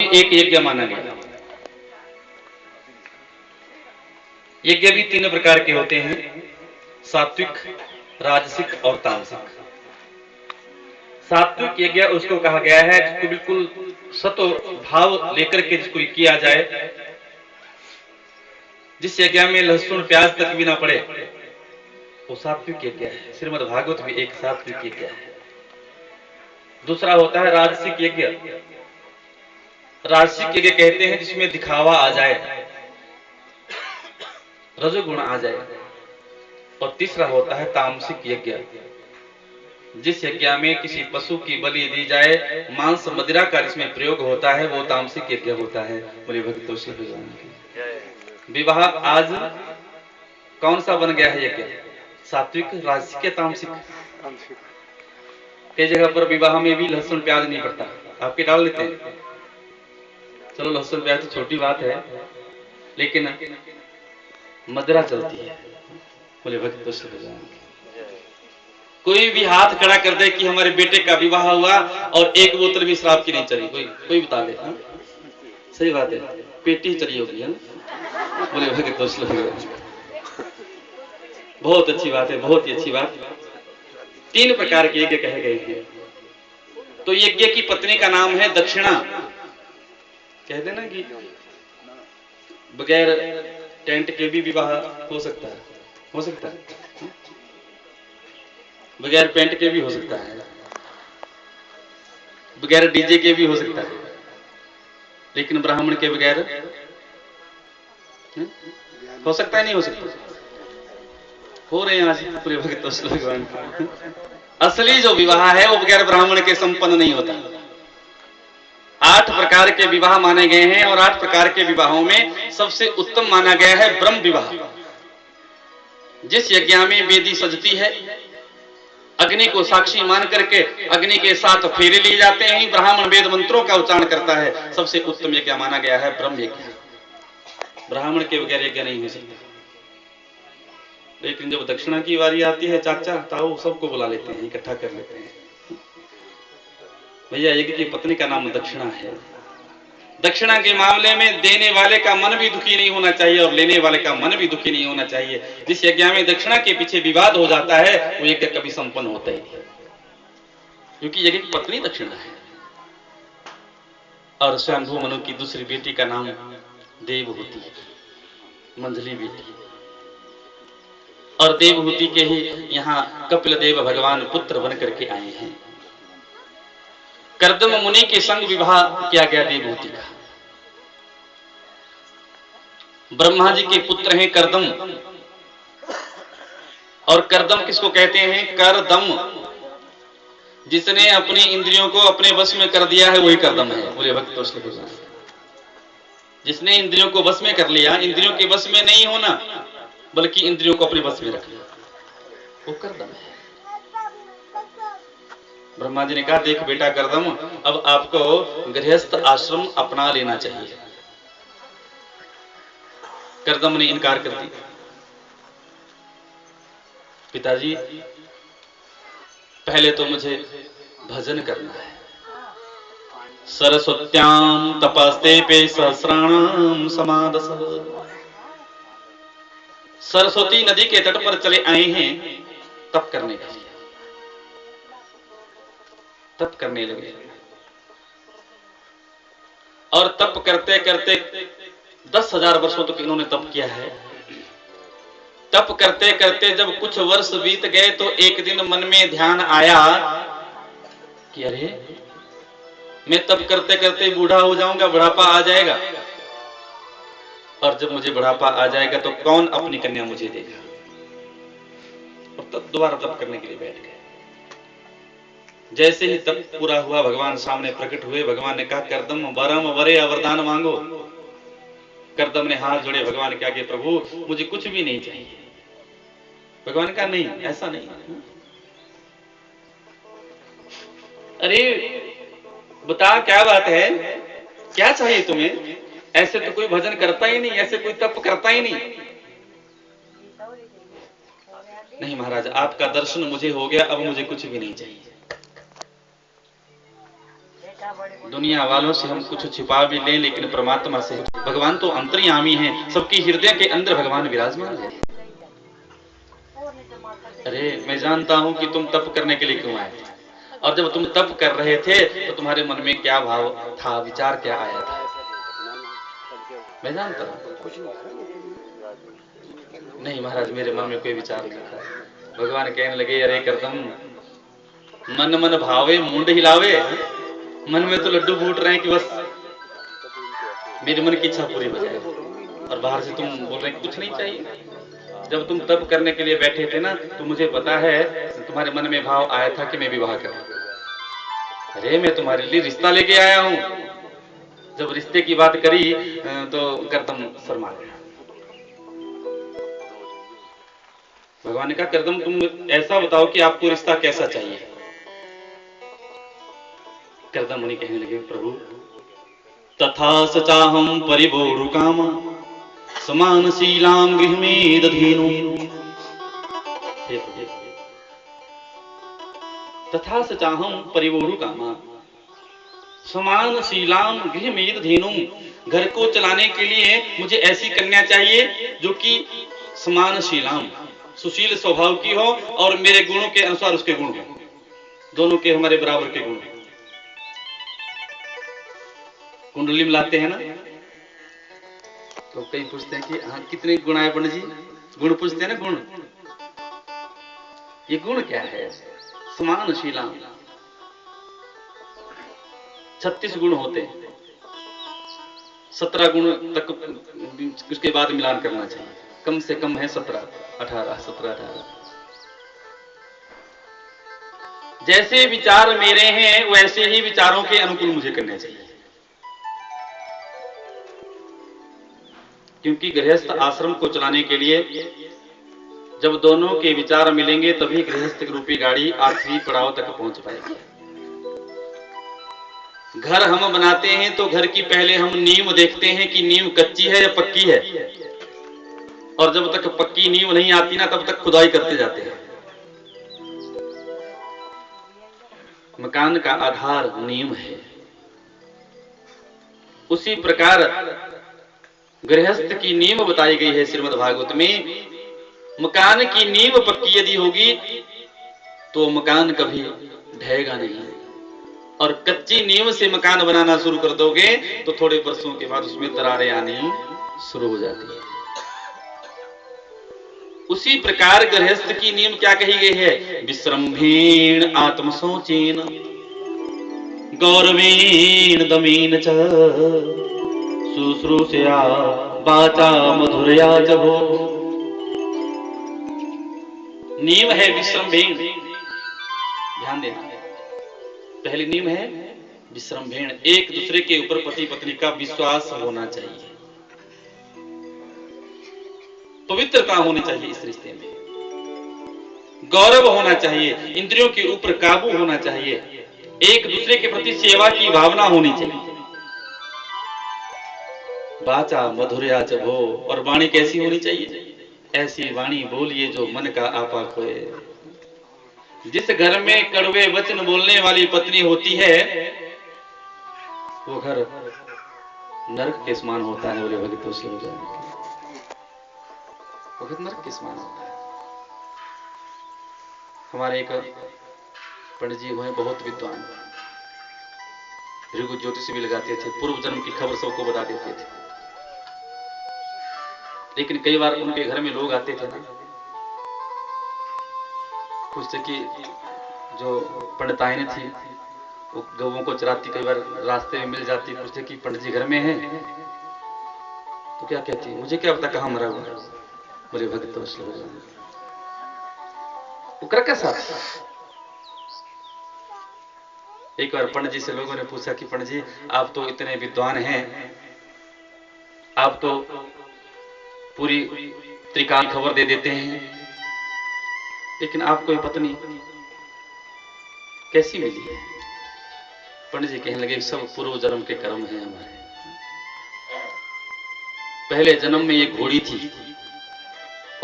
एक यज्ञ माना गया। यज्ञ भी तीन प्रकार के होते हैं, सात्विक, राजसिक और तामसिक। सात्विक यज्ञ उसको कहा गया है जिसको बिल्कुल सत्व भाव लेकर के जिसको किया जाए, जिस यज्ञ में लहसुन प्याज तक भी ना पड़े, वो सात्विक यज्ञ है। श्रीमद् भागवत भी एक सात्विक यज्ञ है। दूसरा होता है राजसिक यज्ञ। राजसिक यज्ञ कहते हैं जिसमें दिखावा आ जाए, रजोगुण आ जाए। और तीसरा होता है तामसिक यज्ञ, जिस यज्ञ में किसी पशु की बलि दी जाए, मांस मदिरा का जिसमें प्रयोग होता है, वो तामसिक यज्ञ होता है। बोले भक्त श्री भगवान की। विवाह आज कौन सा बन गया है यज्ञ? सात्विक, राजसिक या तामसिक? कई जगह पर विवाह में भी लहसुन प्याज नहीं पड़ता, आपके डाल लेते हैं। चलो लहसुन प्याज तो छोटी बात है, लेकिन मदिरा चलती है। बोले भक्त श्री भगवान की। कोई भी हाथ खड़ा कर दे कि हमारे बेटे का विवाह हुआ और एक बोतल भी शराब की नहीं चली, कोई बता दे। हाँ सही बात है, पेटी चली होगी है ना। बोले भक्त श्री भगवान। बहुत अच्छी बात है, बहुत ही अच्छी बात। तीन प्रकार के यज्ञ कहे गए हैं। तो यज्ञ की पत्नी का नाम है दक्षिणा। कह देना कि बगैर टेंट के भी विवाह हो सकता है, हो सकता है, बगैर पेंट के भी हो सकता है, बगैर डीजे के भी हो सकता है, लेकिन ब्राह्मण के बगैर हो सकता है, नहीं हो सकता? हो रहे हैं आज पूरे भक्त श्री भगवान के। असली जो विवाह है वो बगैर ब्राह्मण के संपन्न नहीं होता। 8 प्रकार के विवाह माने गए हैं और 8 प्रकार के विवाहों में सबसे उत्तम माना गया है ब्रह्म विवाह। जिस यज्ञ में वेदी सजती है, अग्नि को साक्षी मान करके अग्नि के साथ फेरे लिए जाते हैं, ब्राह्मण वेद मंत्रों का उच्चारण करता है, सबसे उत्तम यज्ञ माना गया है ब्रह्म यज्ञ। ब्राह्मण के बगैर यज्ञ नहीं हो सकता। लेकिन जब दक्षिणा की बारी आती है, चाचा ताऊ सबको बुला लेते हैं, इकट्ठा कर लेते हैं। भैया यज्ञ की पत्नी का नाम दक्षिणा है। दक्षिणा के मामले में देने वाले का मन भी दुखी नहीं होना चाहिए और लेने वाले का मन भी दुखी नहीं होना चाहिए। जिस यज्ञ में दक्षिणा के पीछे विवाद हो जाता है, वो यज्ञ कभी संपन्न होता ही नहीं, क्योंकि यज्ञ की पत्नी दक्षिणा है। और स्वयंभू मनु की दूसरी बेटी का नाम देवहूति, मंझली बेटी। और देवहूति के ही यहां कपिल देव भगवान पुत्र बन करके आए हैं। कर्दम मुनि के संग विवाह किया गया देवहूति का। ब्रह्मा जी के पुत्र हैं कर्दम। और कर्दम किसको कहते हैं? करदम। जिसने अपनी इंद्रियों को अपने वश में कर दिया है वही कर्दम है। बोले भक्त श्री भगवान। जिसने इंद्रियों को वश में कर लिया, इंद्रियों के वश में नहीं होना बल्कि इंद्रियों को अपने वश में रखना, वो कर्दम है। ब्रह्मा जी ने कहा, देख बेटा कर्दम, अब आपको गृहस्थ आश्रम अपना लेना चाहिए। कर्दम ने इनकार कर दिया। पिताजी पहले तो मुझे भजन करना है। सरस्वत्याम तपस्ते पे सहस्राणाम समादस। सरस्वती नदी के तट पर चले आए हैं तप करने के लिए। तप करने लगे और तप करते करते 10,000 वर्षों तक इन्होंने तप किया है। तप करते करते जब कुछ वर्ष बीत गए तो एक दिन मन में ध्यान आया कि अरे मैं तप करते करते बूढ़ा हो जाऊंगा, बुढ़ापा आ जाएगा, और जब मुझे बुढ़ापा आ जाएगा तो कौन अपनी कन्या मुझे देगा। और तब दोबारा तप करने के लिए बैठ गए। जैसे ही तप पूरा हुआ, भगवान सामने प्रकट हुए। भगवान ने कहा, कर्दम वरम वरे वरदान मांगो। कर्दम ने हाथ जोड़े, भगवान के आगे, प्रभु मुझे कुछ भी नहीं चाहिए। भगवान का नहीं, ऐसा नहीं। अरे बता क्या बात है, क्या चाहिए तुम्हें? ऐसे तो कोई भजन करता ही नहीं, ऐसे कोई तप करता ही नहीं। नहीं महाराज, आपका दर्शन मुझे हो गया, अब मुझे कुछ भी नहीं चाहिए। दुनिया वालों से हम कुछ छिपा भी लें, लेकिन परमात्मा से भगवान तो अंतर्यामी हैं, सबकी हृदय के अंदर भगवान विराजमान है। अरे मैं जानता हूं कि तुम तप करने के लिए क्यों आए थे, और जब तुम तप कर रहे थे तो तुम्हारे मन में क्या भाव था, विचार क्या आया था, मैं जानता हूं। नहीं महाराज, मेरे मन में कोई विचार नहीं था। भगवान कहने लगे, अरे करदम, मन मन भावे मुंड हिलावे, मन में तो लड्डू फूट रहे हैं कि बस मेरे मन की इच्छा पूरी हो जाए, और बाहर से तुम बोल रहे हैं कि कुछ नहीं चाहिए। जब तुम तप करने के लिए बैठे थे ना, तो मुझे पता है तुम्हारे मन में भाव आया था कि मैं विवाह करूं। अरे मैं तुम्हारे लिए रिश्ता लेके आया हूं। जब रिश्ते की बात करी तो करदम शर्मा गया। भगवान ने कहा, करदम तुम ऐसा बताओ कि आपको रिश्ता कैसा चाहिए। करदम मुनि कहने लगे, प्रभु तथा सचाहम परिवोरुकाम समानशीलां गृहमेदधेनु। तथा सचाहम परिवोरुकामा समानशीलां गृहमेदधेनु। घर को चलाने के लिए मुझे ऐसी कन्या चाहिए जो कि समानशीलां, सुशील स्वभाव की हो, और मेरे गुणों के अनुसार उसके गुण हो, दोनों के हमारे बराबर के गुण। कुंडली में लाते हैं ना, तो कई पूछते हैं कि हाँ कितने गुण आए पंडित जी, गुण पूछते हैं ना, गुण, ये गुण क्या है। समानशीला 36 गुण होते हैं, 17 गुण तक उसके बाद मिलान करना चाहिए, कम से कम है 17 18 17 18। जैसे विचार मेरे हैं वैसे ही विचारों के अनुकूल मुझे करने चाहिए, क्योंकि गृहस्थ आश्रम को चलाने के लिए जब दोनों के विचार मिलेंगे तभी गृहस्थ रूपी गाड़ी आखिरी पड़ाव तक पहुंच पाएगी। घर हम बनाते हैं तो घर की पहले हम नींव देखते हैं कि नींव कच्ची है या पक्की है, और जब तक पक्की नींव नहीं आती ना तब तक खुदाई करते जाते हैं। मकान का आधार नींव है। उसी प्रकार गृहस्थ की नींव बताई गई है श्रीमद् भागवत में। मकान की नींव पक्की यदि होगी तो मकान कभी ढहेगा नहीं, और कच्ची नींव से मकान बनाना शुरू कर दोगे तो थोड़े वर्षों के बाद उसमें दरारें आनी शुरू हो जाती है। उसी प्रकार गृहस्थ की नींव क्या कही गई है, विश्रम्भेण आत्मशोचेन गौरवेण दमेन च शुश्रूषया वाचा मधुरया च भो। नींव है विश्रम्भेण, ध्यान देना, पहली नींव है विश्रम्भेण, एक दूसरे के ऊपर पति पत्नी का विश्वास होना चाहिए, पवित्रता होनी चाहिए इस रिश्ते में, गौरव होना चाहिए, इंद्रियों के ऊपर काबू होना चाहिए, एक दूसरे के प्रति सेवा की भावना होनी चाहिए। वाचा मधुरया च भो, और वाणी कैसी होनी चाहिए, ऐसी वाणी बोलिए जो मन का आपा खोए। जिस घर में कड़वे वचन बोलने वाली पत्नी होती है वो घर नरक के समान होता है। बोले भक्तों से हो जाने के, वो घर नरक के समान होता है। हमारे एक पंडित जी हुए बहुत विद्वान, भृगु ज्योतिष भी लगाते थे, पूर्व जन्म की खबर सबको बता देते थे। लेकिन कई बार उनके घर में लोग आते थे ना, पूछते कि जो पंडिताइन थी वो गौओं को चराती, कई बार रास्ते में मिल जाती, पूछते कि पंडित जी घर में हैं, तो क्या कहती, मुझे क्या पता कहाँ मरा हुआ। बोले भक्त वो कर कैसा। एक बार पंडित जी से लोगों ने पूछा कि पंडित जी आप तो इतने विद्वान हैं, आप तो पूरी त्रिकाल खबर दे देते हैं, लेकिन आपको ये पत्नी कैसी मिली है। पंडित जी कहने लगे सब पूर्व जन्म के कर्म हैं हमारे। पहले जन्म में ये घोड़ी थी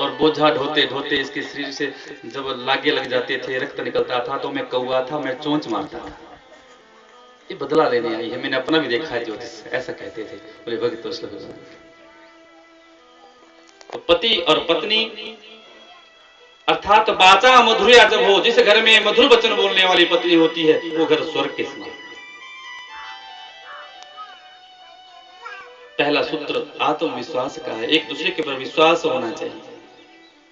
और बोझा ढोते ढोते इसके शरीर से जब लागे लग जाते थे, रक्त निकलता था, तो मैं कौवा था, मैं चोंच मारता था। ये बदला लेने आई है। मैंने अपना भी देखा है ज्योतिष, ऐसा कहते थे। बोले भगत वत्सल भगवान। तो पति और पत्नी अर्थात वाचा मधुर्या जब हो, जिस घर में मधुर वचन बोलने वाली पत्नी होती है वो घर स्वर्ग के समान। पहला सूत्र आत्मविश्वास का है, एक दूसरे के ऊपर विश्वास होना चाहिए।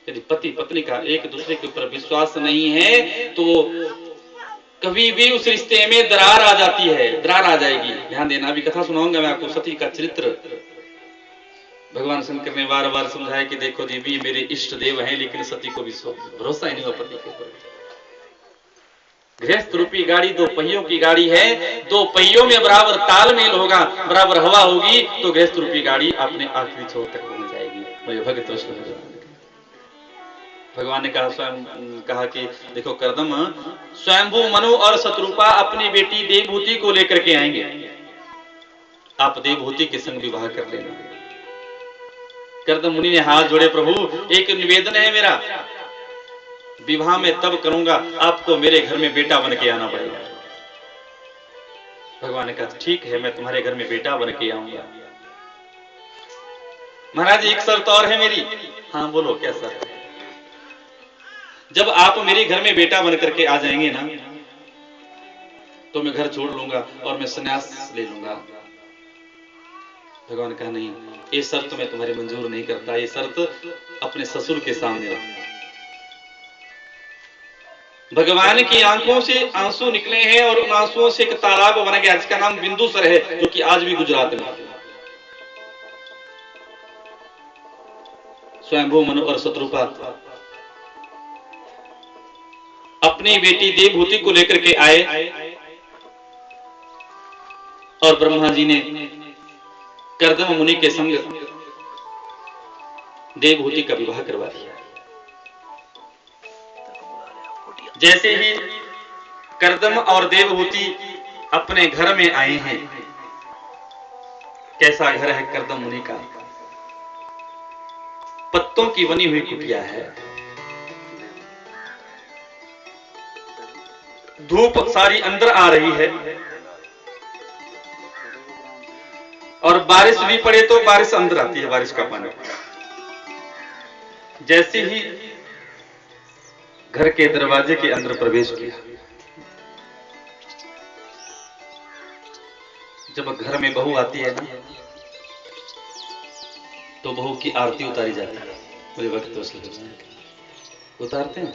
यदि पति पत्नी का एक दूसरे के ऊपर विश्वास नहीं है तो कभी भी उस रिश्ते में दरार आ जाती है, दरार आ जाएगी। ध्यान देना, अभी कथा सुनाऊंगा मैं आपको सती का चरित्र। भगवान शंकर ने बार बार समझाया कि देखो देवी मेरे इष्ट देव हैं, लेकिन सती को भी भरोसा ही नहीं हुआ पति के ऊपर। गृहस्थ रूपी गाड़ी दो पहियों की गाड़ी है, दो पहियों में बराबर तालमेल होगा, बराबर हवा होगी तो गृहस्थ रूपी गाड़ी अपने आखिरी छोर तक पहुंच जाएगी। मुझे भगत वत्सल भगवान ने कहा, स्वयं कहा कि देखो कर्दम, स्वयंभू मनु और शत्रुपा अपनी बेटी देवभूति को लेकर के आएंगे, आप देवभूति के संग विवाह कर लेना। कर्दम मुनि ने हाथ जोड़े, प्रभु एक निवेदन है मेरा, विवाह में तब करूंगा आपको मेरे घर में बेटा बन के आना पड़ेगा। भगवान ने कहा ठीक है, मैं तुम्हारे घर में बेटा बन के आऊंगा। महाराज एक शर्त और है मेरी। हाँ बोलो, क्या शर्त? जब आप मेरे घर में बेटा बन करके आ जाएंगे ना तो मैं घर छोड़ लूंगा और मैं संन्यास ले लूंगा। भगवान कहा नहीं, ये शर्त मैं तुम्हारी मंजूर नहीं करता, ये शर्त अपने ससुर के सामने रखो। भगवान की आंखों से आंसू निकले हैं और उन आंसुओं से एक तालाब बन गया जिसका नाम बिंदुसर है, जो कि आज भी गुजरात में। स्वयंभू मनु और शत्रुपा अपनी बेटी देवभूति को लेकर के आए और ब्रह्मा जी ने कर्दम मुनि के संग देवभूति का विवाह करवा दिया। जैसे ही कर्दम और देवभूति अपने घर में आए हैं, कैसा घर है कर्दम मुनि का, पत्तों की बनी हुई कुटिया है, धूप सारी अंदर आ रही है और बारिश भी पड़े तो बारिश अंदर आती है, बारिश का पानी। जैसे ही घर के दरवाजे के अंदर प्रवेश किया, जब घर में बहू आती है ना तो बहू की आरती उतारी जाती है। मुझे वक्त तो उतारते हैं,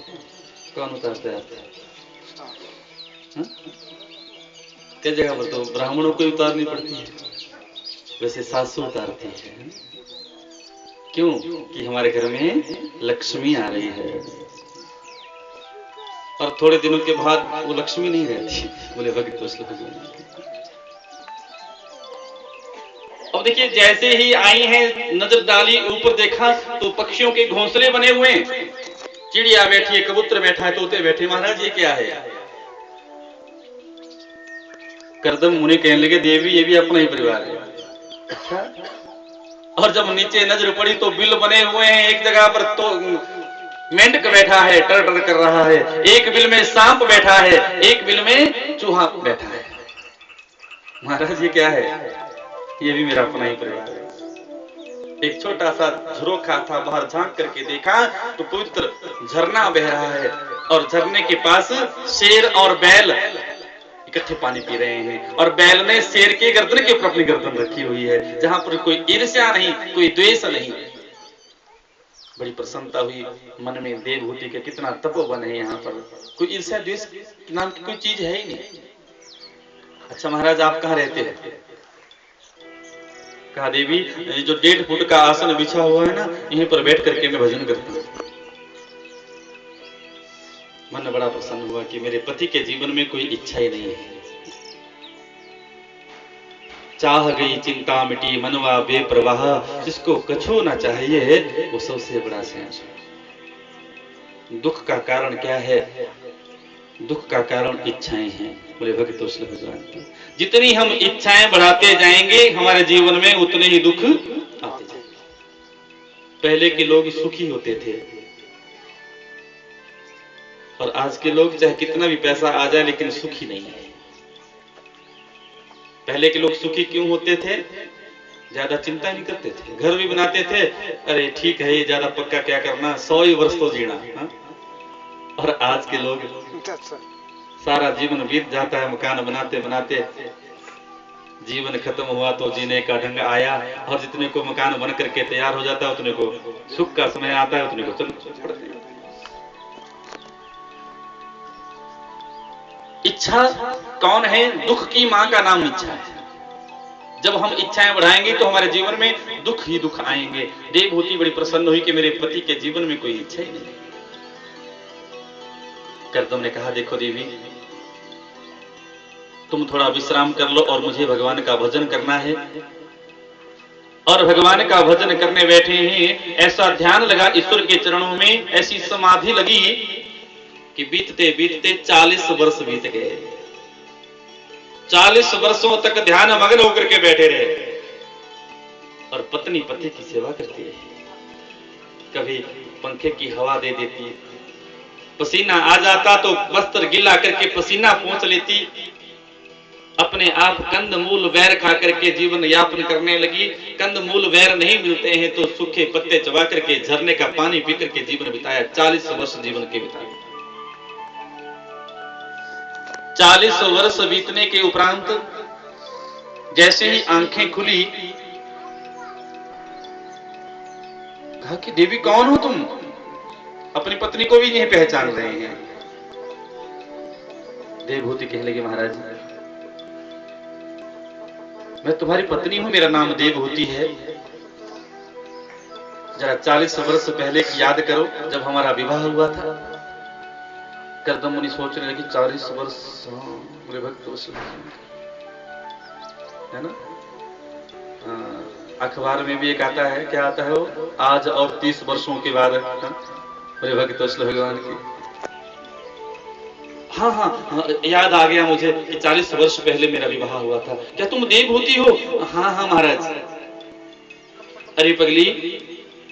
कौन उतारते हैं? कई जगह पर तो ब्राह्मणों को उतारनी पड़ती है, वैसे सासू उतारती है। क्यों? कि हमारे घर में लक्ष्मी आ रही है और थोड़े दिनों के बाद वो लक्ष्मी नहीं रहती। बोले भगत वत्सल भगवान। अब देखिए, जैसे ही आई हैं, नजर डाली, ऊपर देखा तो पक्षियों के घोंसले बने हुए हैं, चिड़िया बैठी है, कबूतर बैठा है, तोते बैठे। महाराज ये क्या है? कर्दम मुनि कहने लगे, देवी ये भी अपना ही परिवार है। अच्छा। और जब नीचे नजर पड़ी तो बिल बने हुए हैं, एक जगह पर तो मेंढक बैठा है, टर टर कर रहा है, एक बिल में सांप बैठा है, एक बिल में चूहा बैठा है। महाराज ये क्या है? ये भी मेरा अपना ही परिवार है। एक छोटा सा झरोखा था, बाहर झांक करके देखा तो पवित्र झरना बह रहा है और झरने के पास शेर और बैल इकट्ठे पानी पी रहे हैं और बैल ने शेर के गर्दन के ऊपर अपनी गर्दन रखी हुई है, जहां पर कोई ईर्ष्या नहीं, कोई द्वेष नहीं। बड़ी प्रसन्नता हुई मन में, देवभूति के कितना तपोवन है यहाँ पर, कोई ईर्ष्या द्वेष नाम की कोई चीज है ही नहीं। अच्छा महाराज आप कहाँ रहते हैं? कहा देवी जो 1.5 फुट का आसन बिछा हुआ है ना, यहीं पर बैठ करके मैं भजन करता हूँ। मन बड़ा प्रसन्न हुआ कि मेरे पति के जीवन में कोई इच्छा ही नहीं है। चाह गई चिंता मिटी मनवा बेप्रवाह, जिसको कछू ना चाहिए वो सबसे बड़ा सेंस। दुख का कारण क्या है? दुख का कारण इच्छाएं हैं। बोले भगत वत्सल भगवान। जितनी हम इच्छाएं बढ़ाते जाएंगे हमारे जीवन में उतने ही दुख आते जाएंगे। पहले के लोग सुखी होते थे और आज के लोग चाहे कितना भी पैसा आ जाए लेकिन सुखी नहीं है। पहले के लोग सुखी क्यों होते थे? ज्यादा चिंता नहीं करते थे, घर भी बनाते थे, अरे ठीक है ये ज्यादा पक्का क्या करना, 100 ही वर्ष तो जीना। हा? और आज के लोग सारा जीवन बीत जाता है मकान बनाते बनाते, जीवन खत्म हुआ तो जीने का ढंग आया, और जितने को मकान बन करके तैयार हो जाता है उतने को सुख का समय आता है, उतने को चल पड़ते हैं। इच्छा कौन है? दुख की मां का नाम इच्छा है। जब हम इच्छाएं बढ़ाएंगे तो हमारे जीवन में दुख ही दुख आएंगे। देवहूति बड़ी प्रसन्न हुई कि मेरे पति के जीवन में कोई इच्छा ही नहीं। कर्दम ने कहा, देखो देवी, तुम थोड़ा विश्राम कर लो और मुझे भगवान का भजन करना है। और भगवान का भजन करने बैठे हैं, ऐसा ध्यान लगा ईश्वर के चरणों में, ऐसी समाधि लगी कि बीतते बीतते 40 वर्ष बीत गए। 40 वर्षों तक ध्यान मग्न होकर के बैठे रहे और पत्नी पति की सेवा करती रही। कभी पंखे की हवा दे देती, पसीना आ जाता तो वस्त्र गीला करके पसीना पोंछ लेती, अपने आप कंदमूल बैर खा करके जीवन यापन करने लगी। कंदमूल बैर नहीं मिलते हैं तो सूखे पत्ते चबा करके, झरने का पानी पी करके जीवन बिताया। 40 वर्ष जीवन के बिताए। 40 वर्ष बीतने के उपरांत जैसे ही आंखें खुली, कहा कि देवी कौन हो तुम? अपनी पत्नी को भी नहीं पहचान रहे हैं। देवहूति कहने लगी, महाराज मैं तुम्हारी पत्नी हूं, मेरा नाम देवहूति है। जरा 40 वर्ष पहले की याद करो, जब हमारा विवाह हुआ था। कर्दम मुनि सोचने लगी, 40 वर्ष, मेरे भक्त है ना। अखबार में भी एक आता है, क्या आता है वो, आज और 30 वर्षों के बाद मेरे भक्त भगवान की। हाँ हाँ याद आ गया मुझे कि 40 वर्ष पहले मेरा विवाह हुआ था। क्या तुम देवहूति हो? हाँ हाँ महाराज। अरे पगली,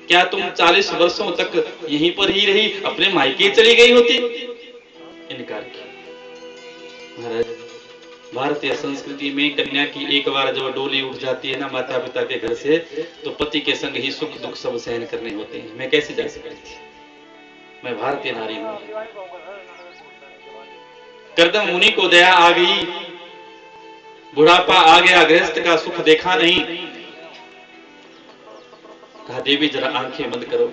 क्या तुम 40 वर्षों तक यहीं पर ही रही, अपने मायके चली गई होती? इनकार किया। महाराज, भारतीय संस्कृति में कन्या की एक बार जब डोली उठ जाती है ना माता पिता के घर से, तो पति के संग ही सुख दुख सब सहन करने होते हैं। मैं कैसे जा सकती थी? मैं भारतीय नारी हूं। कर्दम मुनि को दया आ गई, बुढ़ापा आ गया, गृहस्थ का सुख देखा नहीं। कहा, देवी जरा आंखें बंद करो।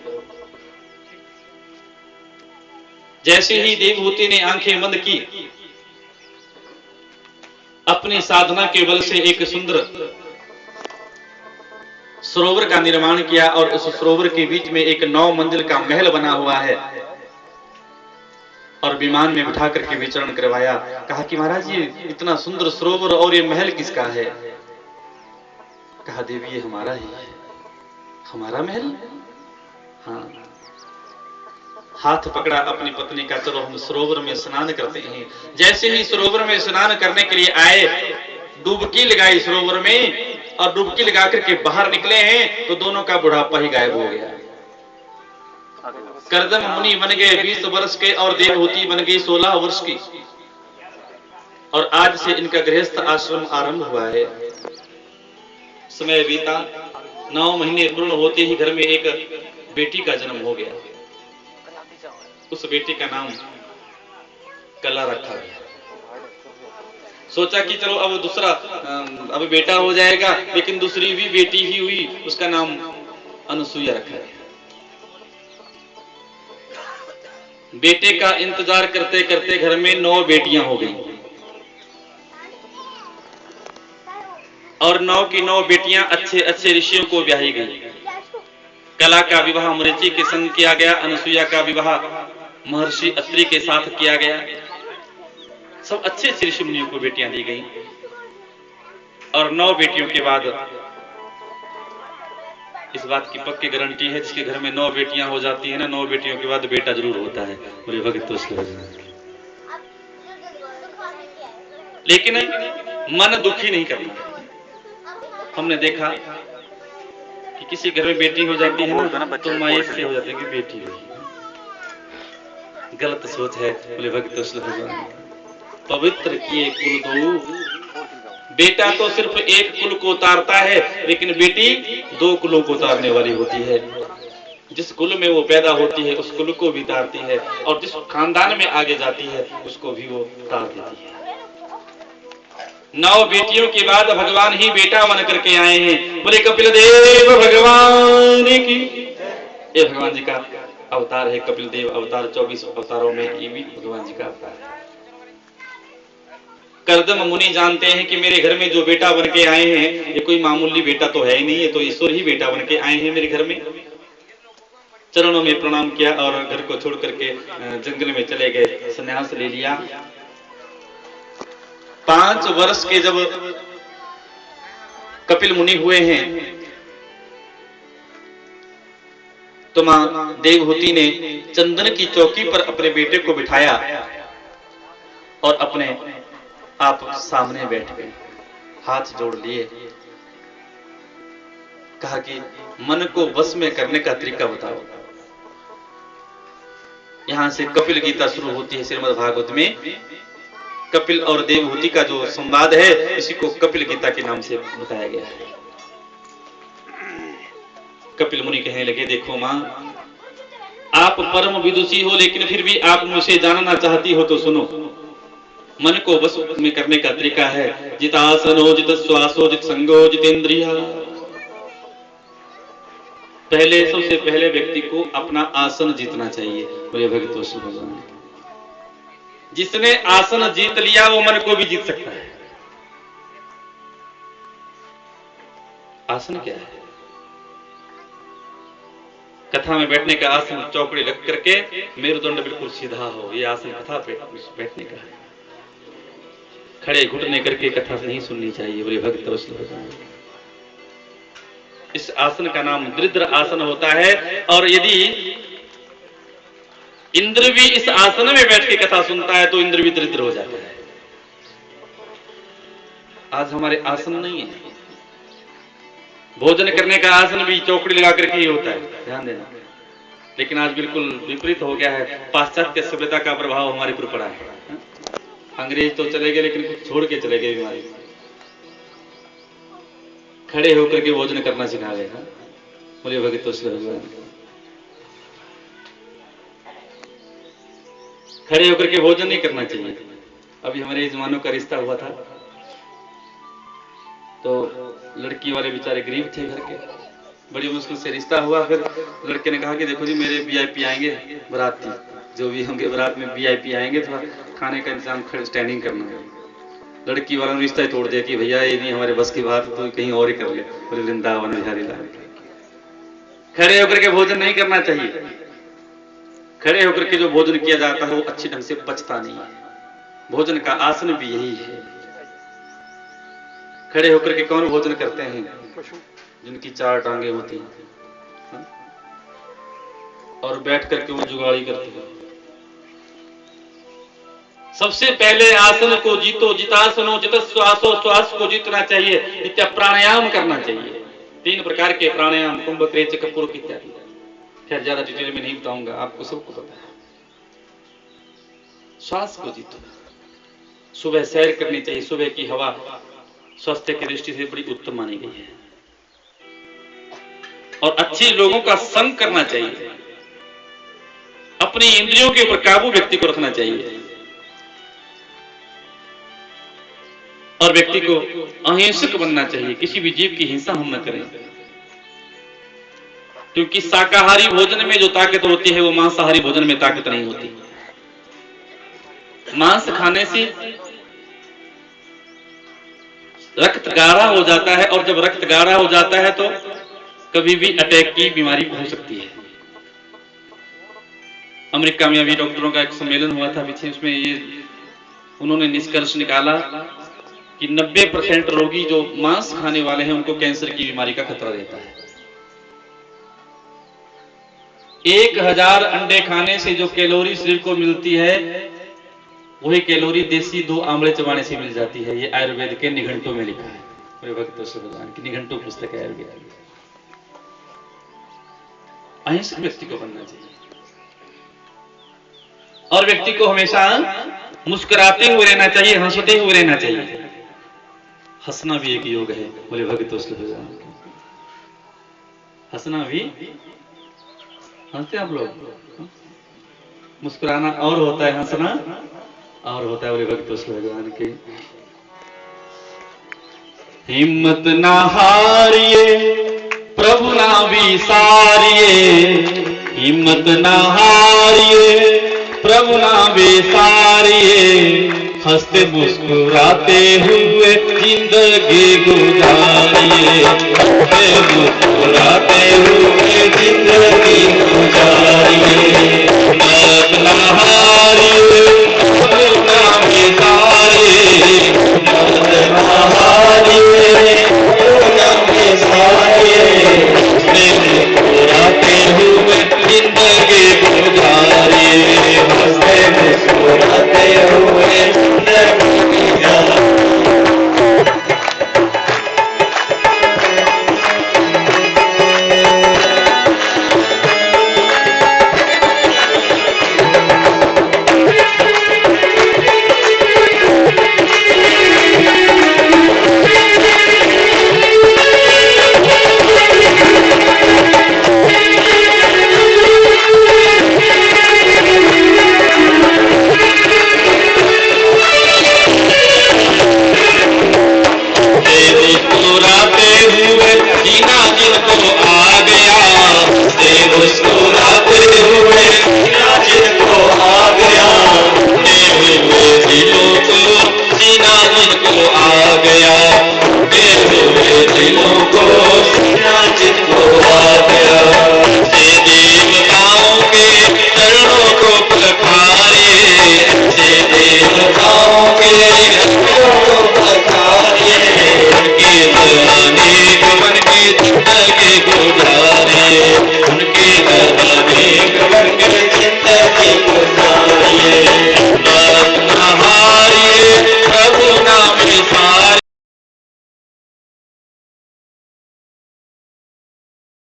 जैसे ही देवहूति ने आंखें बंद की, अपनी साधना के बल से एक सुंदर सरोवर का निर्माण किया, और उस सरोवर के बीच में एक 9 मंजिल का महल बना हुआ है, और विमान में बिठा करके विचरण करवाया। कहा कि महाराज ये इतना सुंदर सरोवर और ये महल किसका है? कहा, देवी ये हमारा ही है। हमारा महल? हाँ। हाथ पकड़ा अपनी पत्नी का, चलो हम सरोवर में स्नान करते हैं। जैसे ही सरोवर में स्नान करने के लिए आए, डुबकी लगाई सरोवर में, और डुबकी लगा करके बाहर निकले हैं तो दोनों का बुढ़ापा ही गायब हो गया। कर्दम मुनि बन गए 20 वर्ष के, और देवहूति बन गई 16 वर्ष की। और आज से इनका गृहस्थ आश्रम आरंभ हुआ है। समय बीता, 9 महीने पूर्ण होते ही घर में एक बेटी का जन्म हो गया। उस बेटी का नाम कला रखा गया। सोचा कि चलो अब दूसरा, अब बेटा हो जाएगा, लेकिन दूसरी भी बेटी ही हुई, उसका नाम अनुसुईया रखा गया। बेटे का इंतजार करते करते घर में 9 बेटियां हो गई, और 9 की 9 बेटियां अच्छे अच्छे ऋषियों को ब्याही गई। कला का विवाह मरीचि के संग किया गया, अनुसुईया का विवाह महर्षि अत्रि के साथ किया गया। सब अच्छे अच्छे ऋषि मुनियों को बेटियां दी गई, और 9 बेटियों के बाद, इस बात की पक्की गारंटी है, जिसके घर में 9 बेटियां हो जाती है ना, 9 बेटियों के बाद बेटा जरूर होता है। मेरे भक्त तो उसके लेकिन मन दुखी नहीं करना। हमने देखा कि किसी घर में बेटी हो जाती है ना, तो मायूस से हो जाते हैं कि बेटी हुई। गलत सोच है। बोले भक्त भगवान, पवित्र किए कुल दो, बेटा तो सिर्फ एक कुल को उतारता है, लेकिन बेटी 2 कुलों को उतारने वाली होती है। जिस कुल में वो पैदा होती है उस कुल को भी उतारती है, और जिस खानदान में आगे जाती है उसको भी वो उतार देती है। 9 बेटियों के बाद भगवान ही बेटा बन करके आए हैं। बोले कपिल देव भगवान की। ये भगवान जी का अवतार है, कपिल देव अवतार। 24 अवतारों में ये भी भगवान जी का अवतार है। कर्दम मुनि जानते हैं कि मेरे घर में जो बेटा बन के आए हैं ये कोई मामूली बेटा तो है ही नहीं, ये तो ईश्वर ही बेटा बन के आए हैं मेरे घर में। चरणों में प्रणाम किया और घर को छोड़ करके जंगल में चले गए, संन्यास ले लिया। 5 वर्ष के जब कपिल मुनि हुए हैं तो मां देवहूति ने चंदन की चौकी पर अपने बेटे को बिठाया और अपने आप सामने बैठ गए, हाथ जोड़ लिए। कहा कि मन को वश में करने का तरीका बताओ। यहां से कपिल गीता शुरू होती है श्रीमद् भागवत में। कपिल और देवहूति का जो संवाद है इसी को कपिल गीता के नाम से बताया गया है। कपिल मुनि कहने लगे, देखो मां, आप परम विदुषी हो, लेकिन फिर भी आप मुझसे जानना चाहती हो तो सुनो। मन को वश में करने का तरीका है जितासनो जित श्वासो जित संगो जितेंद्रिया। पहले सबसे पहले व्यक्ति को अपना आसन जीतना चाहिए। बोले भगतो श्री भगवान। जिसने आसन जीत लिया वो मन को भी जीत सकता है। आसन क्या है? कथा में बैठने का आसन, चौकड़ी रख करके मेरुदंड बिल्कुल सीधा हो, ये आसन कथा पे बैठने का है। खड़े घुटने करके कथा नहीं सुननी चाहिए। बोले भगतो श्री भगवान। इस आसन का नाम दृद्र आसन होता है, और यदि इंद्र भी इस आसन में बैठ के कथा सुनता है तो इंद्र भी दरिद्र हो जाता है। आज हमारे आसन नहीं है। भोजन करने का आसन भी चौकड़ी लगा करके ही होता है, ध्यान देना। लेकिन आज बिल्कुल विपरीत हो गया है। पाश्चात्य सभ्यता का प्रभाव हमारे ऊपर पड़ा है। अंग्रेज तो चले गए लेकिन कुछ छोड़ के चले गए बीमारी। खड़े होकर के भोजन करना सिखा गए। बोले भगतो श्री भगवान। खड़े होकर के भोजन नहीं करना चाहिए। अभी हमारे जवानों का रिश्ता हुआ था तो लड़की वाले बेचारे गरीब थे घर के, बड़ी मुश्किल से रिश्ता हुआ। फिर लड़के ने कहा कि देखो जी, मेरे वीआईपी आएंगे, बाराती जो भी होंगे बारात में वीआईपी आएंगे, थोड़ा खाने का इंतजाम स्टैंडिंग करना है। लड़की वालों ने रिश्ता ही तोड़ दिया कि भैया ये नहीं हमारे बस की बात, तो कहीं और ही कर ले। बोले वृंदावन बिहारी लाल। खड़े होकर के भोजन नहीं करना चाहिए। खड़े होकर के जो भोजन किया जाता है वो अच्छी ढंग से पचता नहीं है। भोजन का आसन भी यही है। खड़े होकर के कौन भोजन करते हैं? जिनकी 4 टांगे होती हैं और बैठ करके वो जुगाड़ी करते हैं। सबसे पहले आसन को जीतो, जितासनो जित श्वासो, श्वास को जीतना चाहिए। नित्य प्राणायाम करना चाहिए। 3 प्रकार के प्राणायाम, कुंभ क्रेच कपूर इत्यादि। खैर ज्यादा डिटेल में नहीं बताऊंगा, आपको सबको पता है। श्वास को जीतो। सुबह सैर करनी चाहिए। सुबह की हवा स्वास्थ्य की दृष्टि से बड़ी उत्तम मानी गई है। और अच्छे लोगों का संग करना चाहिए। अपनी इंद्रियों के ऊपर काबू व्यक्ति को रखना चाहिए और व्यक्ति को अहिंसक बनना चाहिए। किसी भी जीव की हिंसा हम न करें, क्योंकि शाकाहारी भोजन में जो ताकत होती है वो मांसाहारी भोजन में ताकत नहीं होती। मांस खाने से रक्त गाढ़ा हो जाता है, और जब रक्त गाढ़ा हो जाता है तो कभी भी अटैक की बीमारी हो सकती है। अमेरिका में अभी डॉक्टरों का एक सम्मेलन हुआ था पीछे, उसमें ये उन्होंने निष्कर्ष निकाला कि 90% रोगी जो मांस खाने वाले हैं उनको कैंसर की बीमारी का खतरा रहता है। 1000 अंडे खाने से जो कैलोरी शरीर को मिलती है वही कैलोरी देसी 2 आंवले चबाने से मिल जाती है। ये आयुर्वेद के निघंटों में लिखा है। मेरे भक्तों से भगवान की निघंटों पुस्तक है आयुर्वेद। अहिंसक व्यक्ति को बनना चाहिए और व्यक्ति को हमेशा मुस्कुराते हुए रहना चाहिए, हंसते हुए रहना चाहिए। हंसना भी एक योग है, बोले भगत उसके भगवान। हंसना भी, हंसते आप लोग? मुस्कुराना और होता है, हंसना और होता है, बोले भगत उसके भगवान के। हिम्मत ना हारिए प्रभु ना विसारिए, हिम्मत ना हारिए प्रभु ना विसारिए, हंसते मुस्कुराते हुए जिंदगी गुजारिए, हंसते मुस्कुराते हुए जिंदगी